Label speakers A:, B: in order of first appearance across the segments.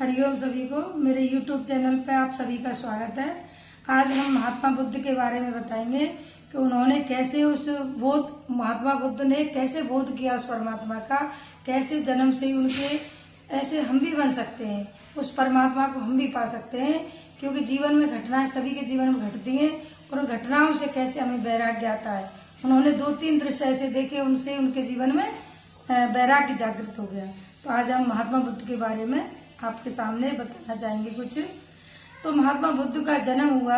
A: हरिओम सभी को मेरे YouTube चैनल पे आप सभी का स्वागत है। आज हम महात्मा बुद्ध के बारे में बताएंगे कि उन्होंने कैसे महात्मा बुद्ध ने कैसे बोध किया उस परमात्मा का, कैसे जन्म से ही उनके ऐसे हम भी बन सकते हैं, उस परमात्मा को हम भी पा सकते हैं। क्योंकि जीवन में घटनाएं सभी के जीवन में घटती हैं और उन घटनाओं से कैसे हमें वैराग्य आता है। उन्होंने 2-3 दृश्य ऐसे देखे, उनसे उनके जीवन में वैराग्य जागृत हो गया। तो आज हम महात्मा बुद्ध के बारे में आपके सामने बताना चाहेंगे कुछ। तो महात्मा बुद्ध का जन्म हुआ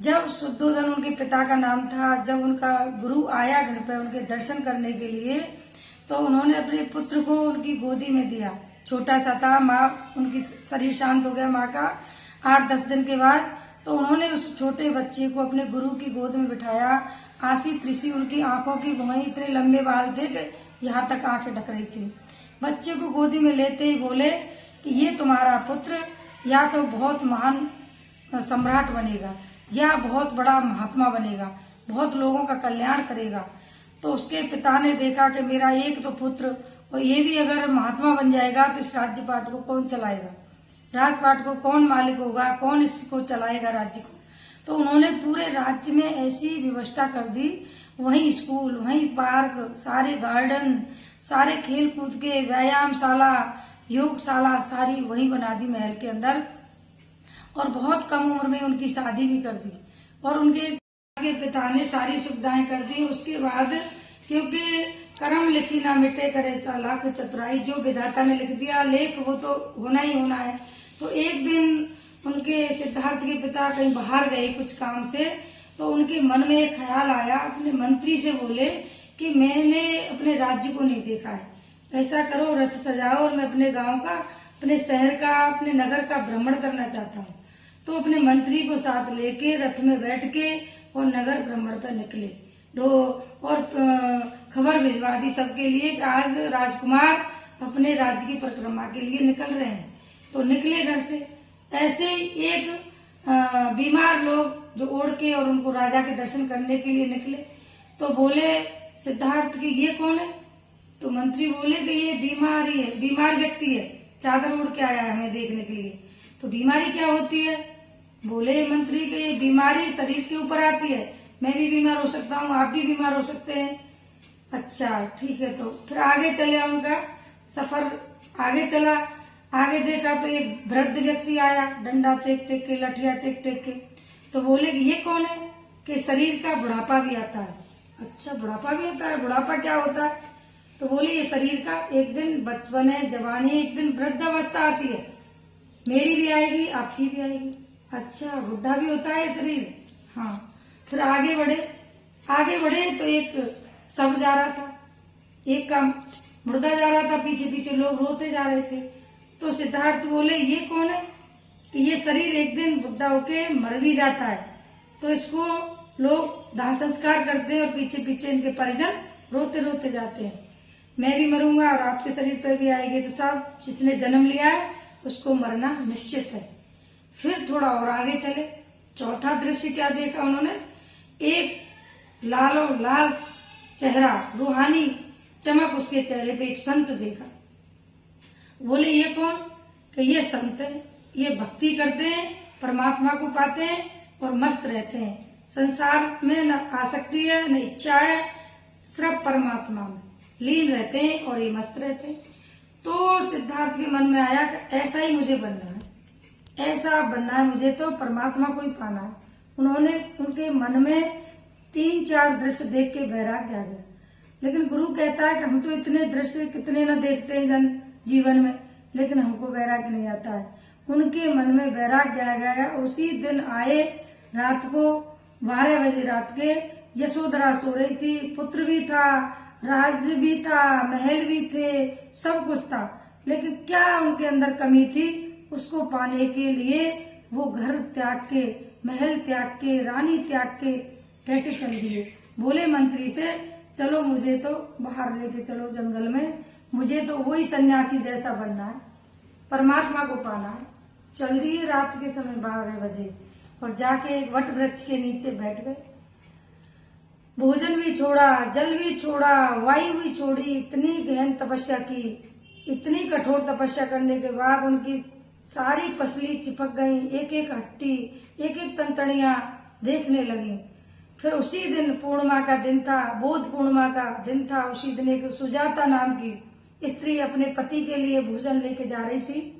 A: जब शुद्धोधन उनके पिता का नाम था। जब उनका गुरु आया घर पे उनके दर्शन करने के लिए, तो उन्होंने अपने पुत्र को उनकी गोदी में दिया। छोटा सा था, माँ उनकी शरीर शांत हो गया माँ का 8-10 दिन के बाद। तो उन्होंने उस छोटे बच्चे को अपने गुरु की गोद में बिठाया। आसी त्रिसी उनकी आंखों की भुआई इतने लंबे बाल थे कि यहाँ तक आंखें ढक रही थी। बच्चे को गोदी में लेते ही बोले कि ये तुम्हारा पुत्र या तो बहुत महान सम्राट बनेगा या बहुत बड़ा महात्मा बनेगा, बहुत लोगों का कल्याण करेगा। तो उसके पिता ने देखा कि मेरा एक तो पुत्र और ये भी अगर महात्मा बन जाएगा तो इस राज्यपाट को कौन चलाएगा, राजपाट को कौन मालिक होगा, कौन इसको चलाएगा राज्य को। तो उन्होंने पूरे राज्य में ऐसी व्यवस्था कर दी, वहीं स्कूल, वहीं पार्क, सारे गार्डन, सारे खेल कूद के व्यायामशाला, योगशाला सारी वहीं बना दी महल के अंदर। और बहुत कम उम्र में उनकी शादी भी कर दी और उनके पिता ने सारी सुविधाएं कर दी। उसके बाद क्योंकि कर्म लिखी ना मिटे करे चालाक चतुराई, जो विधाता ने लिख दिया लेख वो तो होना ही होना है। तो एक दिन उनके सिद्धार्थ के पिता कहीं बाहर गए कुछ काम से, तो उनके मन में एक ख्याल आया। अपने मंत्री से बोले कि मैंने अपने राज्य को नहीं देखा है, ऐसा करो रथ सजाओ और मैं अपने गांव का, अपने शहर का, अपने नगर का भ्रमण करना चाहता हूँ। तो अपने मंत्री को साथ लेके रथ में बैठ के और नगर भ्रमण पर निकले। और खबर भिजवा दी सबके लिए कि आज राजकुमार अपने राज्य की परिक्रमा के लिए निकल रहे हैं। तो निकले घर से। ऐसे ही एक बीमार लोग जो ओढ़ के और उनको राजा के दर्शन करने के लिए निकले। तो बोले सिद्धार्थ की ये कौन है? तो मंत्री बोले कि ये बीमारी है, बीमार व्यक्ति है, चादर ओढ़ के आया है हमें देखने के लिए। तो बीमारी क्या होती है? बोले मंत्री कि ये बीमारी शरीर के ऊपर आती है, मैं भी बीमार हो सकता हूँ, आप भी बीमार हो सकते हैं। अच्छा ठीक है। तो फिर आगे चले, उनका सफर आगे चला। आगे देखा तो एक वृद्ध व्यक्ति आया, डंडा टेक टेक के, लठिया टेक टेक के। तो बोले कि ये कौन है? कि शरीर का बुढ़ापा भी आता है। अच्छा बुढ़ापा भी आता है, बुढ़ापा क्या होता है? तो बोले ये शरीर का एक दिन बचपन है, जवानी, एक दिन वृद्धावस्था आती है, मेरी भी आएगी, आपकी भी आएगी। अच्छा बुढ़ा भी होता है शरीर। हाँ। फिर आगे बढ़े तो एक शव जा रहा था, एक का मुर्दा जा रहा था, पीछे पीछे लोग रोते जा रहे थे। तो सिद्धार्थ बोले ये कौन है? कि ये शरीर एक दिन बुढ़ा होके मर भी जाता है, तो इसको लोग दाह संस्कार करते हैं और पीछे पीछे इनके परिजन रोते रोते जाते हैं। मैं भी मरूंगा और आपके शरीर पर भी आएगी, तो सब जिसने जन्म लिया है उसको मरना निश्चित है। फिर थोड़ा और आगे चले, चौथा दृश्य क्या देखा उन्होंने? एक लालो लाल चेहरा, रूहानी चमक उसके चेहरे पे एक संत देखा। बोले ये कौन? कि ये संत है, ये भक्ति करते हैं, परमात्मा को पाते हैं और मस्त रहते हैं, संसार में न आसक्ति है न इच्छा है, सिर्फ परमात्मा में लीन रहते हैं और ये मस्त रहते हैं। तो सिद्धार्थ के मन में आया कि ऐसा ही मुझे बनना है, ऐसा बनना है मुझे, तो परमात्मा को ही पाना है। उन्होंने उनके मन में 3-4 दृश्य देख के वैराग्य आ गया। लेकिन गुरु कहता है कि हम तो इतने दृश्य कितने न देखते हैं जन जीवन में, लेकिन हमको वैराग्य नहीं आता है। उनके मन में वैराग्य आ गया। उसी दिन आए, रात को 12 बजे रात के, यशोधरा सो रही थी, पुत्र भी था, राज्य भी था, महल भी थे, सब कुछ था, लेकिन क्या उनके अंदर कमी थी, उसको पाने के लिए वो घर त्याग के, महल त्याग के, रानी त्याग के कैसे चल दिए। बोले मंत्री से चलो मुझे तो बाहर लेके चलो जंगल में, मुझे तो वही सन्यासी जैसा बनना है, परमात्मा को पाना है। चल दिए रात के समय 12 बजे और जाके एक वट वृक्ष के नीचे बैठ गए। भोजन भी छोड़ा, जल भी छोड़ा, वायु भी छोड़ी, इतनी गहन तपस्या की। इतनी कठोर तपस्या करने के बाद उनकी सारी पसली चिपक गई, एक एक हड्डी, एक एक तंतड़ियां देखने लगी। फिर उसी दिन पूर्णिमा का दिन था, बोध पूर्णिमा का दिन था। उसी दिन एक सुजाता नाम की स्त्री अपने पति के लिए भोजन लेके जा रही थी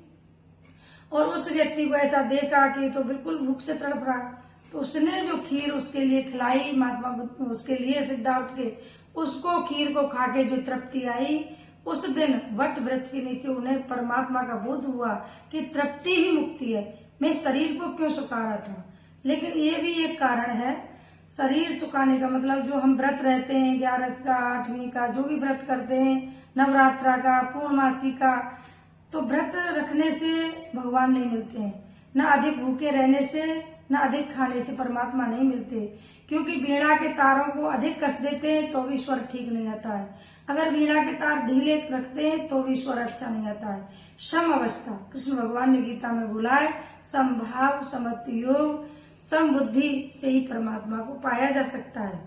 A: और उस व्यक्ति को ऐसा देखा कि तो बिल्कुल भूख से तड़प रहा, तो उसने जो खीर उसके लिए खिलाई महात्मा बुद्ध उसके लिए सिद्धार्थ के, उसको खीर को खाके जो तृप्ति आई, उस दिन वट वृक्ष के नीचे उन्हें परमात्मा का बोध हुआ कि तृप्ति ही मुक्ति है। मैं शरीर को क्यों सुखा रहा था। लेकिन ये भी एक कारण है, शरीर सुखाने का मतलब जो हम व्रत रहते हैं 11 का 8वीं का, जो भी व्रत करते हैं, नवरात्रा का, पूर्णमासी का, तो व्रत रखने से भगवान नहीं मिलते हैं, न अधिक भूखे रहने से, न अधिक खाने से परमात्मा नहीं मिलते। क्योंकि वीणा के तारों को अधिक कस देते हैं तो भी स्वर ठीक नहीं आता है, अगर वीणा के तार ढीले रखते हैं तो भी स्वर अच्छा नहीं आता है। सम अवस्था कृष्ण भगवान ने गीता में बोला है, समभाव समत्व योग सम बुद्धि से ही परमात्मा को पाया जा सकता है।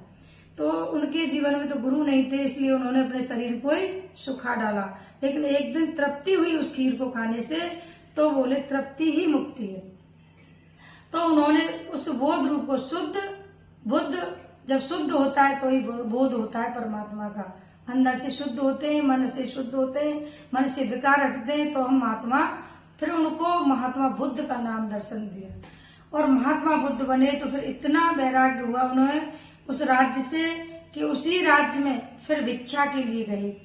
A: तो उनके जीवन में तो गुरु नहीं थे, इसलिए उन्होंने अपने शरीर को ही सुखा डाला। लेकिन एक दिन तृप्ति हुई उस खीर को खाने से, तो बोले तृप्ति ही मुक्ति है। तो उन्होंने उस बोध रूप को शुद्ध बुद्ध, जब शुद्ध होता है तो ही बोध होता है परमात्मा का। अंदर से शुद्ध होते हैं, मन से शुद्ध होते हैं, मन से विकार हटते हैं तो हम महात्मा, फिर उनको महात्मा बुद्ध का नाम दर्शन दिया और महात्मा बुद्ध बने। तो फिर इतना वैराग्य हुआ उन्होंने उस राज्य से कि उसी राज्य में फिर भिक्षा के लिए गए,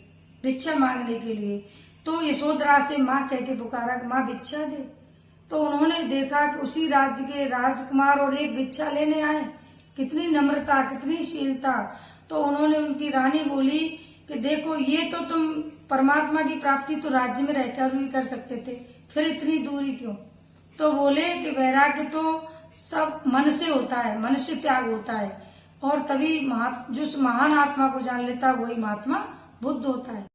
A: भिक्षा मांगने के लिए। तो यशोधरा से माँ कह के पुकारा, माँ भिक्षा दे। तो उन्होंने देखा कि उसी राज्य के राजकुमार और एक भिक्षा लेने आए, कितनी नम्रता, कितनी शीलता। तो उन्होंने उनकी रानी बोली कि देखो ये तो तुम परमात्मा की प्राप्ति तो राज्य में रहकर भी कर सकते थे, फिर इतनी दूरी क्यों। तो बोले कि वैराग्य तो सब मन से होता है, मन से त्याग होता है और तभी जो महान आत्मा को जान लेता है वही महात्मा बुद्ध होता है।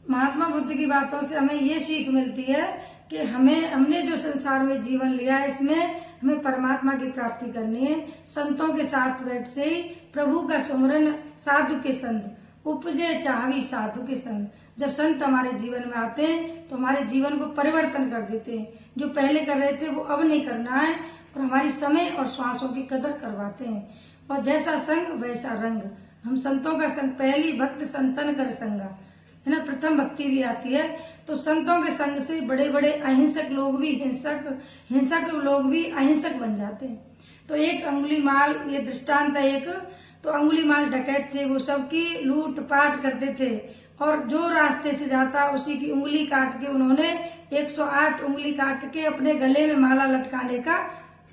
A: महात्मा बुद्ध की बातों से हमें ये सीख मिलती है कि हमने जो संसार में जीवन लिया है इसमें हमें परमात्मा की प्राप्ति करनी है। संतों के साथ बैठ से ही प्रभु का सुमरन, साधु के संग उपजे चाहवी साधु के संग। जब संत हमारे जीवन में आते हैं तो हमारे जीवन को परिवर्तन कर देते हैं, जो पहले कर रहे थे वो अब नहीं करना है और हमारी समय और श्वासों की कदर करवाते हैं। और जैसा संग वैसा रंग, हम संतों का संग, पहली भक्त संतन कर संगा है ना, प्रथम भक्ति भी आती है। तो संतों के संग से बड़े बड़े अहिंसक लोग भी हिंसक लोग भी अहिंसक बन जाते हैं। तो एक अंगुलीमाल, ये दृष्टांत है एक, तो अंगुलीमाल डकैत थे, वो सबकी लूट पाट करते थे और जो रास्ते से जाता उसी की उंगली काट के उन्होंने 108 उंगली काट के अपने गले में माला लटकाने का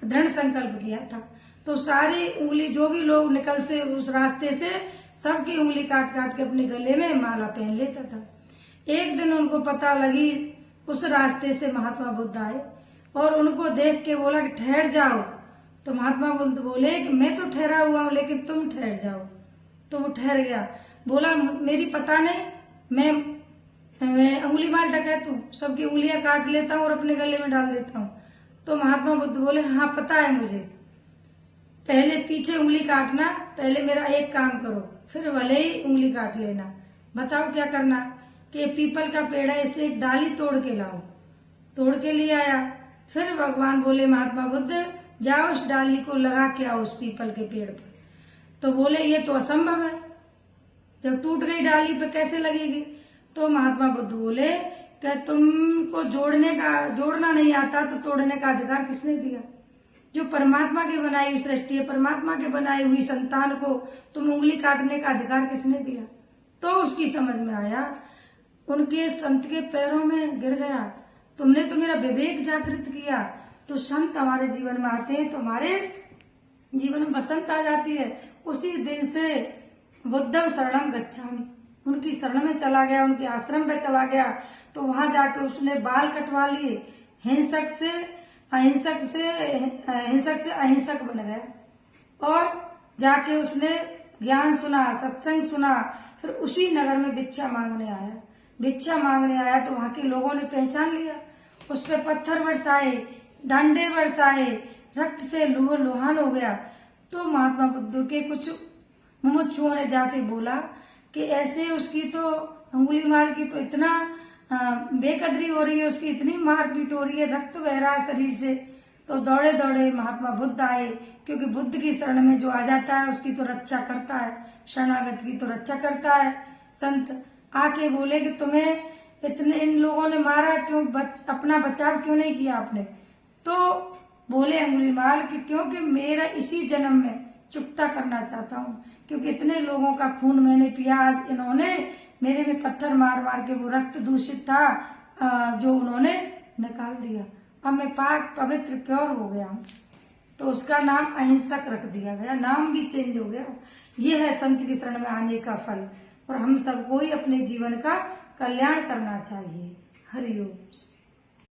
A: दृढ़ संकल्प किया था। तो सारी उंगली जो भी लोग निकल से उस रास्ते से, सबकी उंगली काट काट के अपने गले में माला पहन लेता था। एक दिन उनको पता लगी, उस रास्ते से महात्मा बुद्ध आए और उनको देख के बोला कि ठहर जाओ। तो महात्मा बुद्ध बोले कि मैं तो ठहरा हुआ हूँ लेकिन तुम ठहर जाओ। तो वो ठहर गया, बोला मेरी पता नहीं, मैं अंगुलीमाल डकैत हूँ, सबकी उंगलियां काट लेता हूँ और अपने गले में डाल देता हूँ। तो महात्मा बुद्ध बोले हाँ पता है मुझे, पहले पीछे उंगली काटना, पहले मेरा एक काम करो, फिर भले ही उंगली काट लेना। बताओ क्या करना, कि पीपल का पेड़ है, इसे एक डाली तोड़ के लाओ। तोड़ के ले आया। फिर भगवान बोले महात्मा बुद्ध जाओ उस डाली को लगा के आओ उस पीपल के पेड़ पर। तो बोले ये तो असंभव है, जब टूट गई डाली पे कैसे लगेगी। तो महात्मा बुद्ध बोले कि तुमको जोड़ना नहीं आता तो तोड़ने का अधिकार किसने दिया। जो परमात्मा की बनाई हुई सृष्टि है, परमात्मा के बनाई हुई संतान को तुम उंगली काटने का अधिकार किसने दिया। तो उसकी समझ में आया, उनके संत के पैरों में गिर गया, तुमने तो मेरा विवेक जागृत किया। तो संत हमारे जीवन में आते हैं तो हमारे जीवन में बसंत आ जाती है। उसी दिन से बुद्धम शरणम गच्छामि, उनकी शरण में चला गया, उनके आश्रम में चला गया। तो वहां जाके उसने बाल कटवा लिए, हिंसक से अहिंसक बन गया और जाके उसने ज्ञान सुना, सत्संग सुना। फिर उसी नगर में भिक्षा मांगने आया तो वहां के लोगों ने पहचान लिया, उस पर पत्थर बरसाए, डंडे बरसाए, रक्त से लुहान हो गया। तो महात्मा बुद्ध के कुछ मुमुक्षुओं ने जाके बोला कि ऐसे उसकी तो अंगुलीमाल की तो इतना बेकदरी हो रही है, उसकी इतनी मारपीट हो रही है, रक्त बह रहा है शरीर से, तो दौड़े दौड़े महात्मा बुद्ध आए, क्योंकि बुद्ध की शरण में जो आ जाता है उसकी तो रक्षा करता है, शरणागत की तो रक्षा करता है। संत आके बोले कि तुम्हें इतने इन लोगों ने मारा, क्यों अपना बचाव क्यों नहीं किया आपने? तो बोले अंगुलीमाल कि क्योंकि मेरा इसी जन्म में चुकता करना चाहता हूँ, क्योंकि इतने लोगों का खून मैंने पिया, आज इन्होंने मेरे में पत्थर मार मार के वो रक्त दूषित था जो उन्होंने निकाल दिया, अब मैं पाक पवित्र प्योर हो गया हूँ। तो उसका नाम अहिंसक रख दिया गया, नाम भी चेंज हो गया। ये है संत की शरण में आने का फल, और हम सबको ही अपने जीवन का कल्याण करना चाहिए। हरि ओम।